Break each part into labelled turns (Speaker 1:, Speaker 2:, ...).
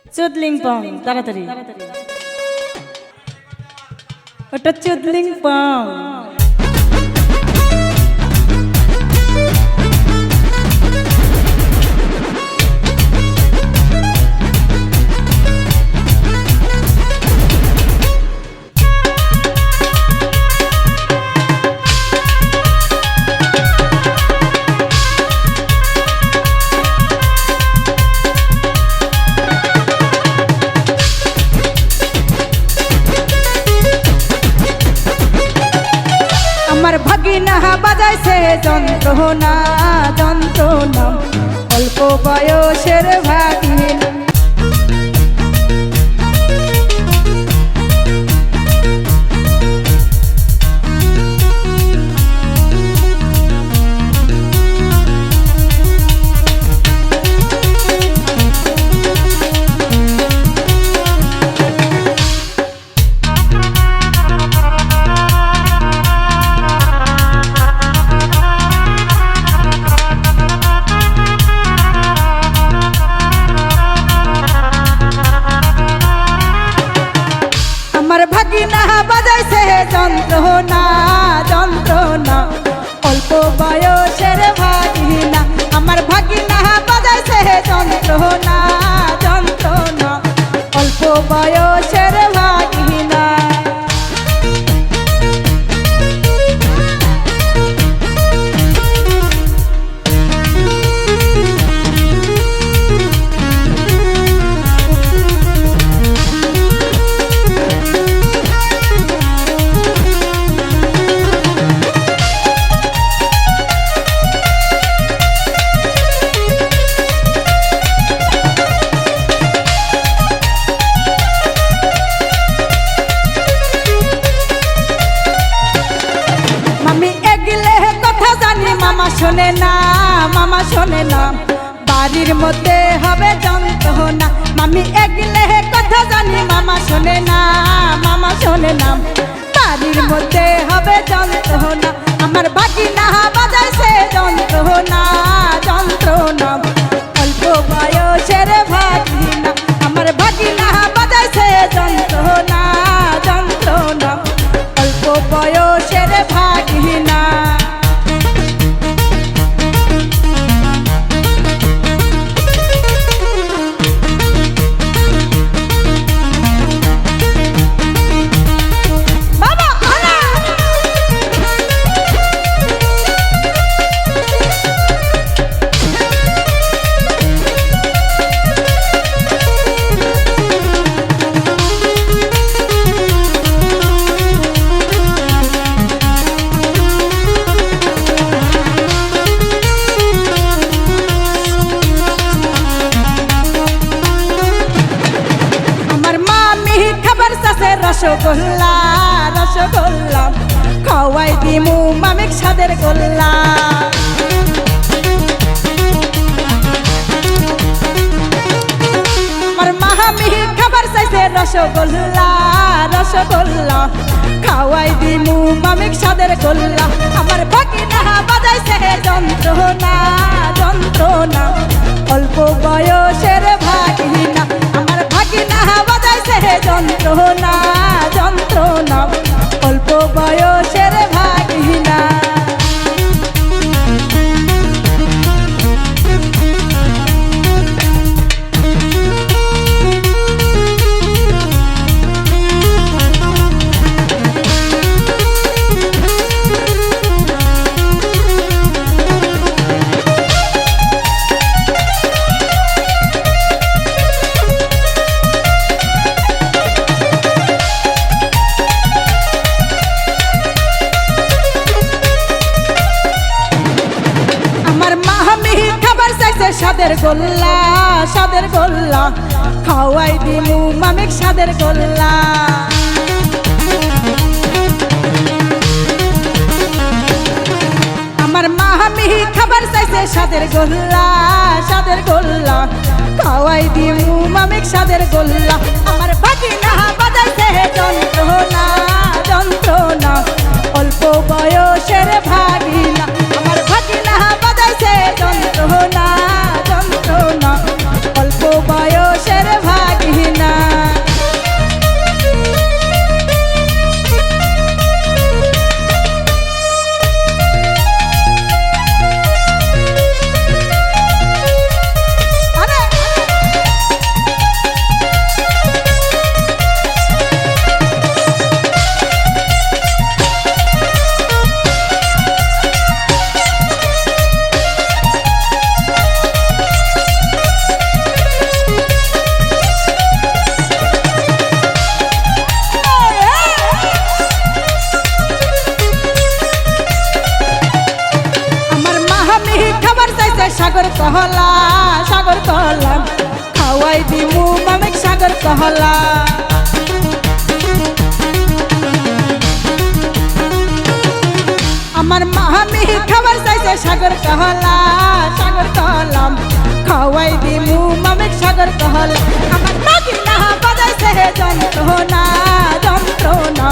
Speaker 1: চুদলিং পং তাড়াতাড়ি ওটা চুদলিং পং আমার ভাগিনা বাজাইছে যন্ত্রণা যন্ত্রণা অল্প বয়সের ভাগিনা আমার ভাগিনা বাজাইছে যন্ত্রণা যন্ত্রণা অল্প বয়সের ভাগিনা আমার ভাগিনা বাজাইছে যন্ত্রণা যন্ত্রণা অল্প বয়সের ভাগিনা মামা শোনে না মামা শোনে না বাড়ির মধ্যে হবে যন্ত্রণা মামি এগলে কথা জানি মামা শোনে না মামা শোনে না বাড়ির মধ্যে হবে যন্ত্রণা আমার ভাগিনা বাজাইছে যন্ত্রণা যন্ত্রণা অল্প বয়সের ভাগিনা আমার ভাগিনা বাজাইছে যন্ত্রণা যন্ত্রণা অল্প বয়সের ভাগিনা রসগোল্লা রসগোল্লা খাওয়াই দিমু মামিক সাদের গোল্লা আমার মামি খাবার চাইছে রসগোল্লা রসগোল্লা খাওয়াই দিমু মামিক সাদের গোল্লা আমার ভাগিনা বাজাইছে যন্ত্রণা যন্ত্রণা অল্প বয়সের ভাগিনা আমার ভাগিনা বাজাইছে যন্ত্রণা যন্ত্রণা অল্প বয়সের ভাগিনা সাদের গোল্লা সাদের গোল্লা খাওয়াই দিমু মামিক সাদের গোল্লা আমার মামি খাবার চাইছে সাদের গোল্লা সাদের গোল্লা খাওয়াই দিমু মামিক সাদের গোল্লা আমার ভাগিনা বাজাইছে যন্ত্রণা যন্ত্রণা অল্প বয়সের ভাগিনা আমার ভাগিনা বাজাইছে যন্ত্রণা যন্ত্রণা অল্প বয়সের ভাগিনা সাগর কহলা আমার মামি খাবার চাইছে সাগর কহলা সাগর কহলাম খাওয়াই দিমু মামিক সাগর কহলা আমার ভাগিনা বাজাইছে যন্ত্রণা যন্ত্রণা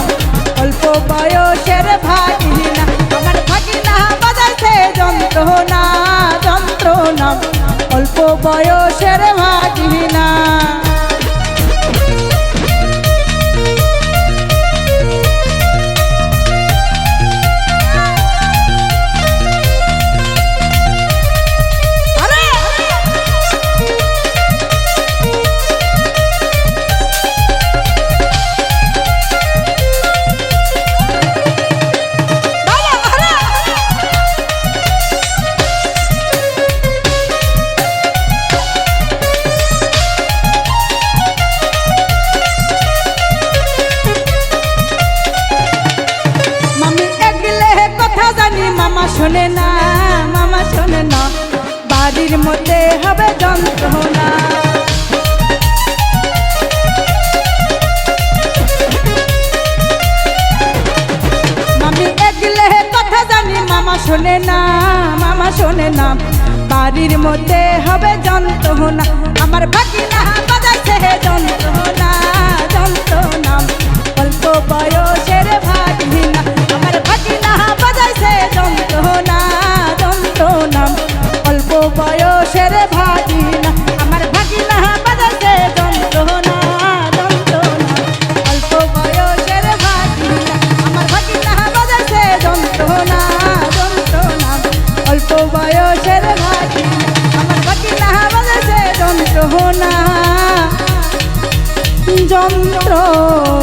Speaker 1: অল্প বয়সের ভাগিনা আমার ভাগিনা বাজাইছে যন্ত্রণা যন্ত্রণা অল্প বয়সের ভাগিনা মামা শোনে না মামা শোনে না বাড়ির মধ্যে হবে যন্ত্রণা মামি একলে কথা জানি মামা শোনে না মামা শোনে না বাড়ির মধ্যে হবে যন্ত্রণা আমার ভাগিনা বাজাইছে যন্ত্রণা যন্ত্রণা অল্প বয়সের ভাগিনা আমার ভাগিনা বাজাইছে যন্ত্রণা যন্ত্রণা অল্প বয়সের ভাগিনা আমার ভাগিনা বাজাইছে যন্ত্রণা যন্ত্রণা অল্প বয়সের ভাগিনা আমার ভাগিনা বাজাইছে যন্ত্রণা যন্ত্রণা অল্প বয়সের ভাগিনা আমার ভাগিনা বাজাইছে যন্ত্রণা যন্ত্রণা